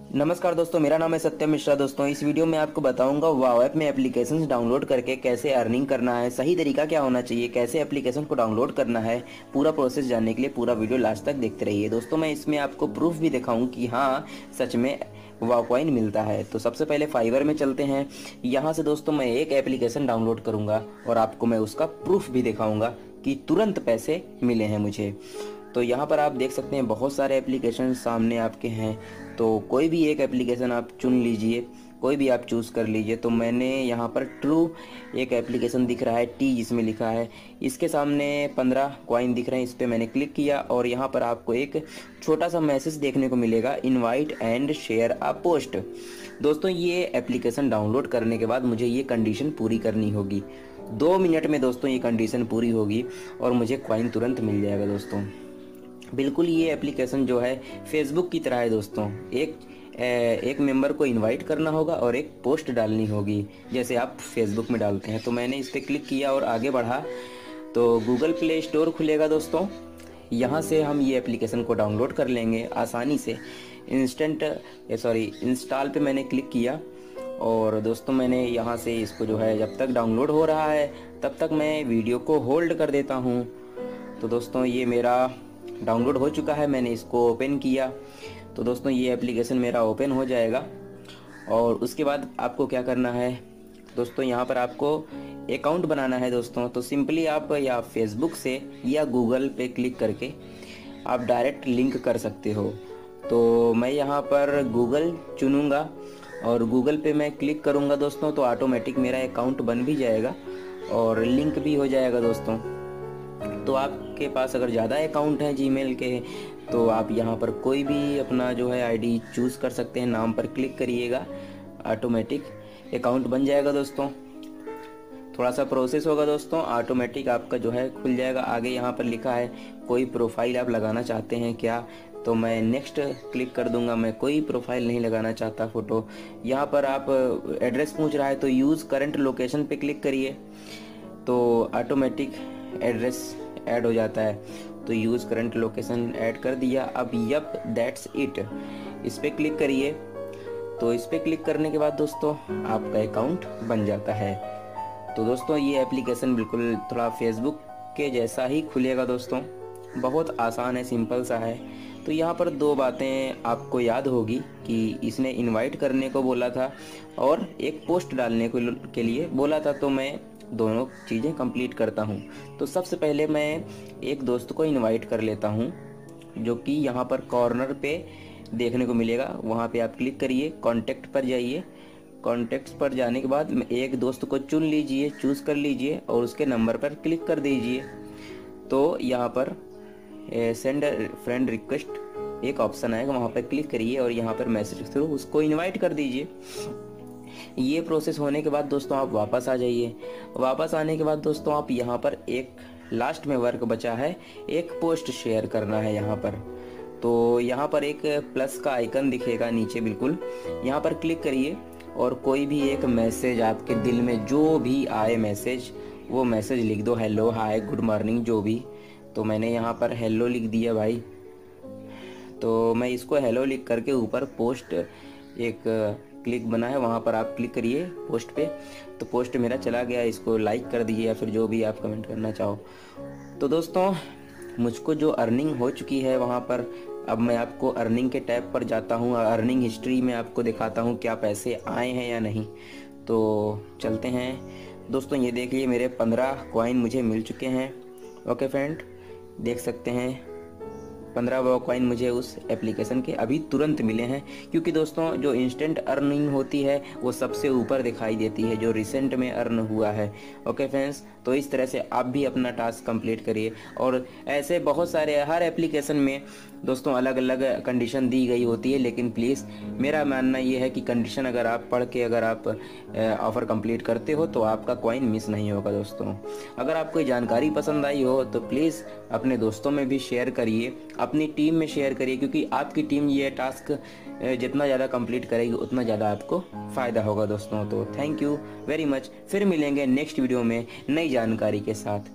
नमस्कार दोस्तों, मेरा नाम है सत्यम मिश्रा। दोस्तों, इस वीडियो में आपको बताऊंगा वाव ऐप में एप्लीकेशंस डाउनलोड करके कैसे अर्निंग करना है, सही तरीका क्या होना चाहिए, कैसे एप्लीकेशन को डाउनलोड करना है। पूरा प्रोसेस जानने के लिए पूरा वीडियो लास्ट तक देखते रहिए। दोस्तों, मैं इसमें आपको प्रूफ भी दिखाऊं कि हाँ, सच में वाव कॉइन मिलता है। तो सबसे पहले फाइवर में चलते हैं। यहाँ से दोस्तों मैं एक एप्लीकेशन डाउनलोड करूँगा और आपको मैं उसका प्रूफ भी दिखाऊँगा कि तुरंत पैसे मिले हैं मुझे। तो यहाँ पर आप देख सकते हैं बहुत सारे एप्लीकेशन सामने आपके हैं। तो कोई भी एक एप्लीकेशन आप चुन लीजिए, कोई भी आप चूज़ कर लीजिए। तो मैंने यहाँ पर ट्रू एक एप्लीकेशन दिख रहा है, टी जिसमें लिखा है, इसके सामने 15 कॉइन दिख रहे हैं। इस पर मैंने क्लिक किया और यहाँ पर आपको एक छोटा सा मैसेज देखने को मिलेगा, invite and share a post. दोस्तों, ये एप्लीकेशन डाउनलोड करने के बाद मुझे ये कंडीशन पूरी करनी होगी। 2 मिनट में दोस्तों ये कंडीशन पूरी होगी और मुझे कॉइन तुरंत मिल जाएगा। दोस्तों, बिल्कुल ये एप्लीकेशन जो है फेसबुक की तरह है। दोस्तों, एक मेंबर को इनवाइट करना होगा और एक पोस्ट डालनी होगी, जैसे आप फेसबुक में डालते हैं। तो मैंने इस पर क्लिक किया और आगे बढ़ा तो गूगल प्ले स्टोर खुलेगा। दोस्तों, यहाँ से हम ये एप्लीकेशन को डाउनलोड कर लेंगे आसानी से। इंस्टॉल पे मैंने क्लिक किया और दोस्तों मैंने यहाँ से इसको जो है, जब तक डाउनलोड हो रहा है तब तक मैं वीडियो को होल्ड कर देता हूँ। तो दोस्तों, ये मेरा डाउनलोड हो चुका है, मैंने इसको ओपन किया। तो दोस्तों, ये एप्लीकेशन मेरा ओपन हो जाएगा और उसके बाद आपको क्या करना है दोस्तों, यहाँ पर आपको अकाउंट बनाना है। दोस्तों, तो सिंपली आप या फेसबुक से या गूगल पे क्लिक करके आप डायरेक्ट लिंक कर सकते हो। तो मैं यहाँ पर गूगल चुनूँगा और गूगल पे मैं क्लिक करूँगा दोस्तों, तो ऑटोमेटिक मेरा अकाउंट बन भी जाएगा और लिंक भी हो जाएगा। दोस्तों, तो आपके पास अगर ज़्यादा अकाउंट हैं जीमेल के, तो आप यहाँ पर कोई भी अपना जो है आईडी चूज़ कर सकते हैं। नाम पर क्लिक करिएगा, ऑटोमेटिक अकाउंट बन जाएगा। दोस्तों, थोड़ा सा प्रोसेस होगा दोस्तों, ऑटोमेटिक आपका जो है खुल जाएगा। आगे यहाँ पर लिखा है कोई प्रोफाइल आप लगाना चाहते हैं क्या, तो मैं नेक्स्ट क्लिक कर दूंगा। मैं कोई प्रोफाइल नहीं लगाना चाहता फ़ोटो। यहाँ पर आप एड्रेस पूछ रहा है तो यूज़ करंट लोकेशन पे क्लिक करिए, तो ऑटोमेटिक एड्रेस ऐड हो जाता है। तो यूज़ करंट लोकेशन ऐड कर दिया। अब यप दैट्स इट, इस पर क्लिक करिए। तो इस पर क्लिक करने के बाद दोस्तों आपका अकाउंट बन जाता है। तो दोस्तों, ये एप्लीकेशन बिल्कुल थोड़ा फेसबुक के जैसा ही खुलेगा। दोस्तों, बहुत आसान है, सिंपल सा है। तो यहाँ पर 2 बातें आपको याद होगी कि इसने इनवाइट करने को बोला था और एक पोस्ट डालने के लिए बोला था। तो मैं दोनों चीज़ें कंप्लीट करता हूँ। तो सबसे पहले मैं एक दोस्त को इनवाइट कर लेता हूँ, जो कि यहाँ पर कॉर्नर पे देखने को मिलेगा। वहाँ पे आप क्लिक करिए, कॉन्टैक्ट पर जाइए। कॉन्टैक्ट्स पर जाने के बाद एक दोस्त को चुन लीजिए, चूज़ कर लीजिए और उसके नंबर पर क्लिक कर दीजिए। तो यहाँ पर सेंड फ्रेंड रिक्वेस्ट एक ऑप्शन आएगा, वहाँ पर क्लिक करिए और यहाँ पर मैसेज थ्रू उसको इनवाइट कर दीजिए। ये प्रोसेस होने के बाद दोस्तों आप वापस आ जाइए। वापस आने के बाद दोस्तों आप यहाँ पर एक लास्ट में वर्क बचा है, एक पोस्ट शेयर करना है यहाँ पर। तो यहाँ पर एक प्लस का आइकन दिखेगा नीचे, बिल्कुल यहाँ पर क्लिक करिए और कोई भी एक मैसेज आपके दिल में जो भी आए मैसेज, वो मैसेज लिख दो। हेलो, हाय, गुड मॉर्निंग, जो भी। तो मैंने यहाँ पर हेलो लिख दिया भाई। तो मैं इसको हेलो लिख करके ऊपर पोस्ट एक क्लिक बना है, वहाँ पर आप क्लिक करिए पोस्ट पे। तो पोस्ट मेरा चला गया, इसको लाइक कर दीजिए या फिर जो भी आप कमेंट करना चाहो। तो दोस्तों, मुझको जो अर्निंग हो चुकी है वहाँ पर, अब मैं आपको अर्निंग के टैब पर जाता हूँ। अर्निंग हिस्ट्री में आपको दिखाता हूँ क्या पैसे आए हैं या नहीं। तो चलते हैं दोस्तों, ये देखिए मेरे 15 कॉइन मुझे मिल चुके हैं। ओके फ्रेंड, देख सकते हैं 15 कॉइन मुझे उस एप्लीकेशन के अभी तुरंत मिले हैं, क्योंकि दोस्तों जो इंस्टेंट अर्निंग होती है वो सबसे ऊपर दिखाई देती है, जो रिसेंट में अर्न हुआ है। ओके फ्रेंड्स, तो इस तरह से आप भी अपना टास्क कंप्लीट करिए। और ऐसे बहुत सारे हर एप्लीकेशन में दोस्तों अलग अलग कंडीशन दी गई होती है, लेकिन प्लीज़ मेरा मानना ये है कि कंडीशन अगर आप पढ़ के अगर आप ऑफ़र कंप्लीट करते हो तो आपका कॉइन मिस नहीं होगा। दोस्तों, अगर आपको जानकारी पसंद आई हो तो प्लीज़ अपने दोस्तों में भी शेयर करिए, अपनी टीम में शेयर करिए, क्योंकि आपकी टीम ये टास्क जितना ज़्यादा कंप्लीट करेगी उतना ज़्यादा आपको फ़ायदा होगा। दोस्तों, तो थैंक यू वेरी मच। फिर मिलेंगे नेक्स्ट वीडियो में नई जानकारी के साथ।